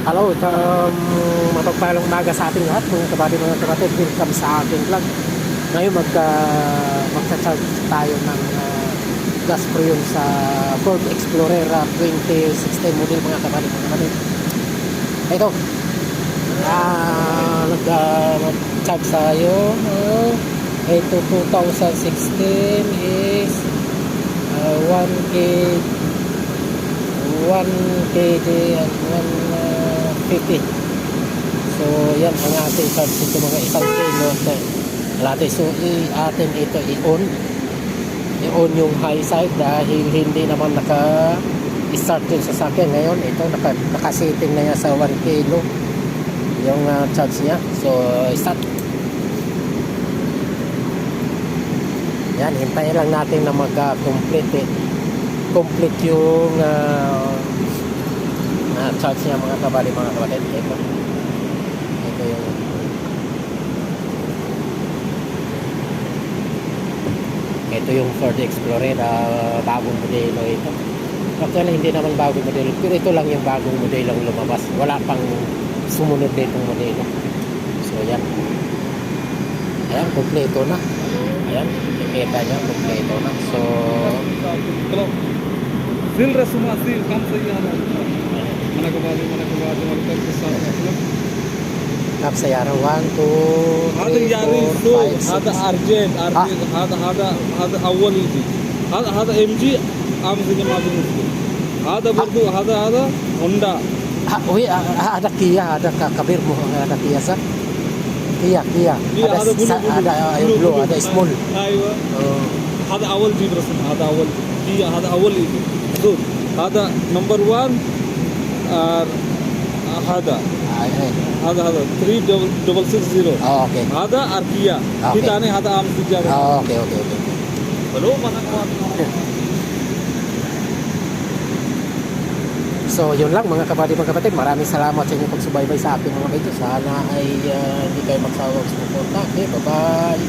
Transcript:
Hello, mapagpalang umaga sa ating lahat, mga kabady, welcome sa ating vlog. Ngayon magcha-charge tayo ng gas Freon sa Ford Explorer 2016 model mga kabady. Ito, nag-charge tayo. Ito 2016 is 1 kg and 150. So yan ang ating charge ito mga isang kilo natin. So atin ito i-on yung high side dahil hindi naman naka-start yung sasakyan. Ngayon ito naka-setting na niya sa 1 kilo yung charge niya. So start. Yan, hintayin lang natin na mag-complete yung charge niya mga kabady. Ito yung Ford Explorer, bagong modelo ito. Actually hindi naman bagong modelo, pero ito lang yung bagong modelo ang lumabas. Wala pang sumunod ditong modelo. So yan, ayan, kompleto na. Ayan, kita niya, kompleto na. So दिल रसूमा दिल कम सही है मन के बाद मन कर साथ मतलब आप सयारा 1 2 هذا 3 يعني 4 سو 5 هذا 6 ارجنت هذا اول يجي هذا ام جي عام زي ما بنقول هذا برضو هذا هوندا ada Kia, ada Kabir, ada Kia sah. Kia ada blue, ada small. ايوه هذا اول جيب رسم هذا اول كيا هذا اول يجي شوف هذا نمبر 1 هذا 3660 اوكي هذا اركيا في ثاني هذا عام تجارة اوكي بلو mana kuat. So yun lang mga kapatid, maraming salamat sa inyong pagsubaybay sa aking mga video. Sana ay hindi kayo magsawang sumuporta. Okay, bye bye.